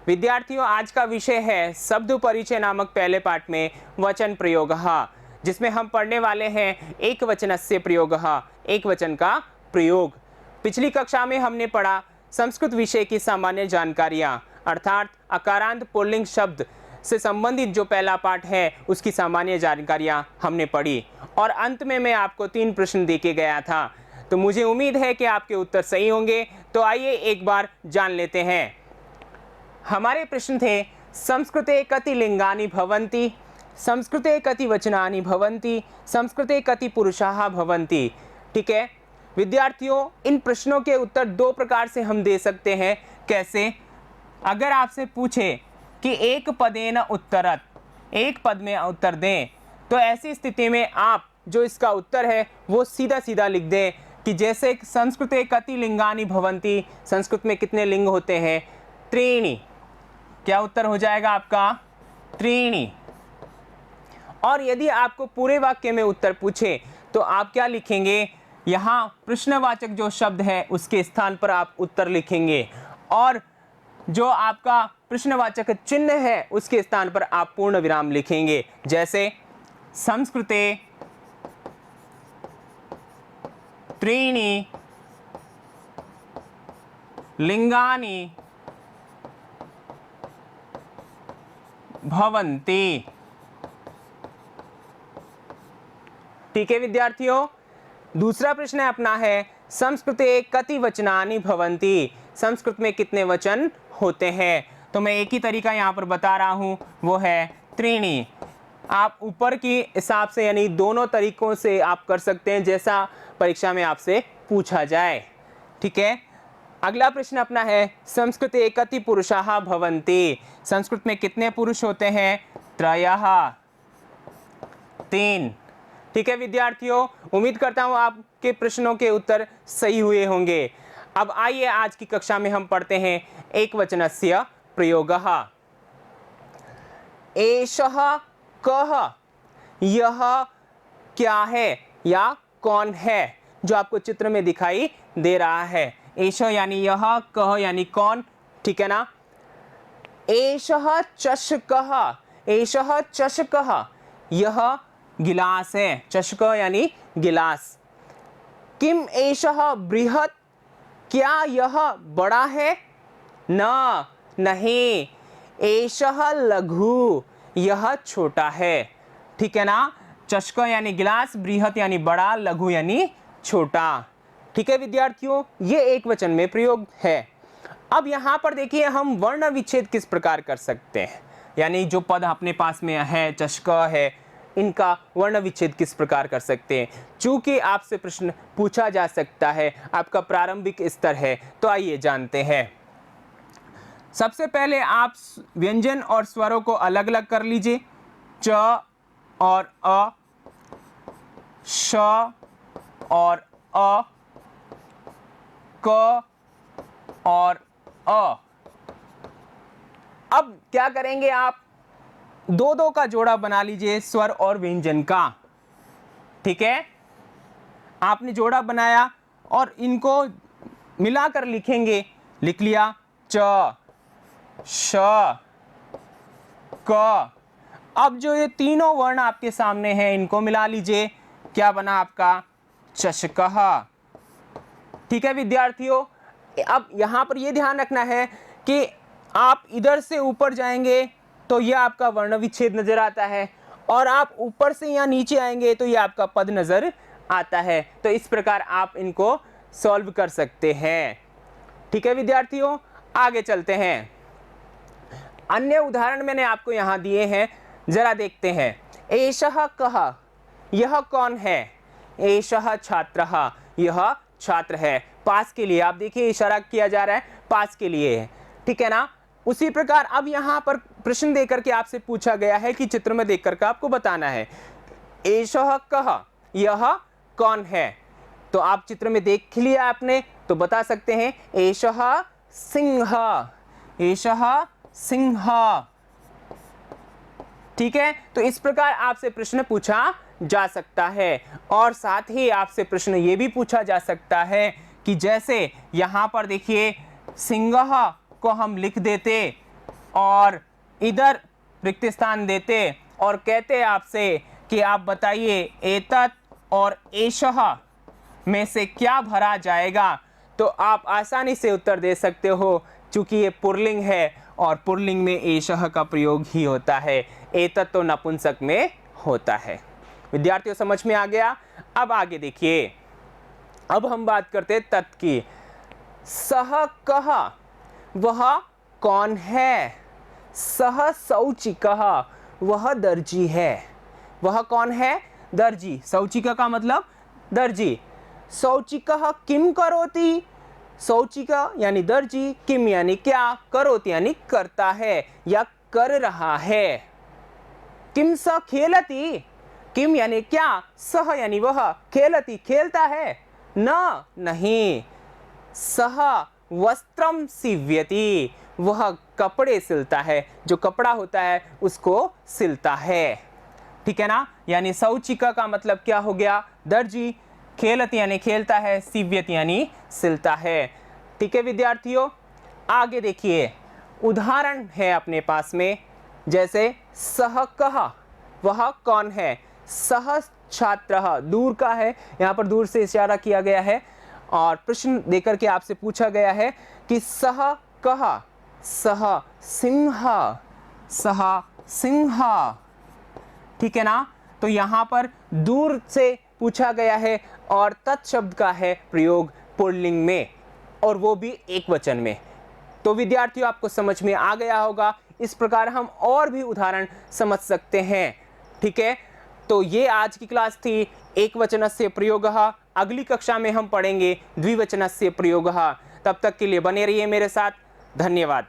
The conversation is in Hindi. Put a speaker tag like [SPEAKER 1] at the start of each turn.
[SPEAKER 1] विद्यार्थियों, आज का विषय है शब्द परिचय नामक पहले पाठ में वचन प्रयोग, जिसमें हम पढ़ने वाले हैं एक वचनस्य प्रयोग, एक वचन का प्रयोग। पिछली कक्षा में हमने पढ़ा संस्कृत विषय की सामान्य जानकारियां, अर्थात अकारांत पुल्लिंग शब्द से संबंधित जो पहला पाठ है उसकी सामान्य जानकारियां हमने पढ़ी, और अंत में मैं आपको 3 प्रश्न देके गया था। तो मुझे उम्मीद है कि आपके उत्तर सही होंगे। तो आइए एक बार जान लेते हैं। हमारे प्रश्न थे, संस्कृते कति लिंगानि भवन्ति, संस्कृते कति वचनानि भवन्ति, संस्कृते कति पुरुषाः भवन्ति। ठीक है विद्यार्थियों, इन प्रश्नों के उत्तर 2 प्रकार से हम दे सकते हैं। कैसे? अगर आपसे पूछे कि एक पदेन उत्तरत, एक पद में उत्तर दें, तो ऐसी स्थिति में आप जो इसका उत्तर है वो सीधा सीधा लिख दें कि जैसे संस्कृते कति लिंगानि भवन्ति, संस्कृत में कितने लिंग होते हैं? त्रीणि। क्या उत्तर हो जाएगा आपका? त्रीणि। और यदि आपको पूरे वाक्य में उत्तर पूछे तो आप क्या लिखेंगे? यहाँ प्रश्नवाचक जो शब्द है उसके स्थान पर आप उत्तर लिखेंगे, और जो आपका प्रश्नवाचक चिन्ह है उसके स्थान पर आप पूर्ण विराम लिखेंगे। जैसे संस्कृते त्रीणि लिंगानि भवन्ति। ठीक है विद्यार्थियों, दूसरा प्रश्न अपना है, संस्कृते कति वचनानि भवन्ति, संस्कृत में कितने वचन होते हैं? तो मैं एक ही तरीका यहाँ पर बता रहा हूँ, वो है त्रीणि। आप ऊपर की हिसाब से यानी दोनों तरीकों से आप कर सकते हैं, जैसा परीक्षा में आपसे पूछा जाए। ठीक है, अगला प्रश्न अपना है, संस्कृते कति पुरुषाः भवन्ति, संस्कृत में कितने पुरुष होते हैं? त्रयः, 3। ठीक है विद्यार्थियों, उम्मीद करता हूँ आपके प्रश्नों के उत्तर सही हुए होंगे। अब आइए आज की कक्षा में हम पढ़ते हैं एक वचनस्य प्रयोगः। एषः कः, यह क्या है या कौन है, जो आपको चित्र में दिखाई दे रहा है। एषः यानी यह, कः यानी कौन। ठीक है ना? एषः चषकः, एषः चषकः, यह गिलास है। चषक यानी गिलास। किम एषः बृहत्, क्या यह बड़ा है? न, नहीं। एषः लघु, यह छोटा है। ठीक है ना? चषक यानी गिलास, बृहत् यानी बड़ा, लघु यानी छोटा। ठीक है विद्यार्थियों, ये एक वचन में प्रयोग है। अब यहाँ पर देखिए हम वर्ण विच्छेद किस प्रकार कर सकते हैं, यानी जो पद अपने पास में है, चषक है, इनका वर्ण विच्छेद किस प्रकार कर सकते हैं। चूंकि आपसे प्रश्न पूछा जा सकता है, आपका प्रारंभिक स्तर है, तो आइए जानते हैं। सबसे पहले आप व्यंजन और स्वरों को अलग अलग कर लीजिए। च और अ, श और अ, क और अ। अब क्या करेंगे आप? 2-2 का जोड़ा बना लीजिए स्वर और व्यंजन का। ठीक है, आपने जोड़ा बनाया और इनको मिलाकर लिखेंगे। लिख लिया, च, श, क। अब जो ये तीनों वर्ण आपके सामने हैं इनको मिला लीजिए। क्या बना आपका? चषकः। ठीक है विद्यार्थियों, अब यहाँ पर ये ध्यान रखना है कि आप इधर से ऊपर जाएंगे तो यह आपका वर्ण विच्छेद नजर आता है, और आप ऊपर से यहाँ नीचे आएंगे तो यह आपका पद नजर आता है। तो इस प्रकार आप इनको सॉल्व कर सकते हैं। ठीक है विद्यार्थियों, आगे चलते हैं। अन्य उदाहरण मैंने आपको यहाँ दिए हैं, जरा देखते हैं। एषः कः, यह कौन है? एषः छात्रः, यह छात्र है। पास के लिए आप देखिए इशारा किया जा रहा है, पास के लिए है। ठीक है ना? उसी प्रकार अब यहाँ पर प्रश्न देकर के आपसे पूछा गया है कि चित्र में देख करके आपको बताना है, एषः कः, यह कौन है। तो आप चित्र में देख लिया आपने, तो बता सकते हैं एषः सिंह, एषः सिंह। ठीक है, तो इस प्रकार आपसे प्रश्न पूछा जा सकता है। और साथ ही आपसे प्रश्न ये भी पूछा जा सकता है कि जैसे यहाँ पर देखिए सिंह को हम लिख देते और इधर रिक्त स्थान देते और कहते आपसे कि आप बताइए एतत् और एषः में से क्या भरा जाएगा, तो आप आसानी से उत्तर दे सकते हो। चूंकि ये पुल्लिंग है और पुल्लिंग में एषः का प्रयोग ही होता है, एतत् तो नपुंसक में होता है। विद्यार्थियों समझ में आ गया? अब आगे देखिए, अब हम बात करते हैं तत् की। सह कः, वह कौन है? सह शौचिकः, वह दर्जी है। वह कौन है? दर्जी। शौचिक का मतलब दर्जी। शौचिकः किम करोति? शौचिका यानी दर्जी, किम यानी क्या, करोति यानी करता है या कर रहा है। किम स खेलति, किम यानी क्या, सह यानी वह, खेलति खेलता है, न नहीं। सह वस्त्रम सीव्यति, वह कपड़े सिलता है, जो कपड़ा होता है उसको सिलता है। ठीक है ना? यानी शौचिका का मतलब क्या हो गया? दर्जी। खेलति यानी खेलता है, सीव्यति यानी सिलता है। ठीक है विद्यार्थियों, आगे देखिए, उदाहरण है अपने पास में, जैसे सह कः, वह कौन है? सह छात्रः, दूर का है, यहाँ पर दूर से इशारा किया गया है और प्रश्न देकर के आपसे पूछा गया है कि सह कः? सह सिंह, सह सिंह। ठीक है ना? तो यहाँ पर दूर से पूछा गया है और तत् शब्द का है प्रयोग पुल्लिंग में, और वो भी एक वचन में। तो विद्यार्थियों आपको समझ में आ गया होगा। इस प्रकार हम और भी उदाहरण समझ सकते हैं। ठीक है, तो ये आज की क्लास थी एकवचनस्य प्रयोगः। अगली कक्षा में हम पढ़ेंगे द्विवचनस्य प्रयोगः। तब तक के लिए बने रहिए मेरे साथ। धन्यवाद।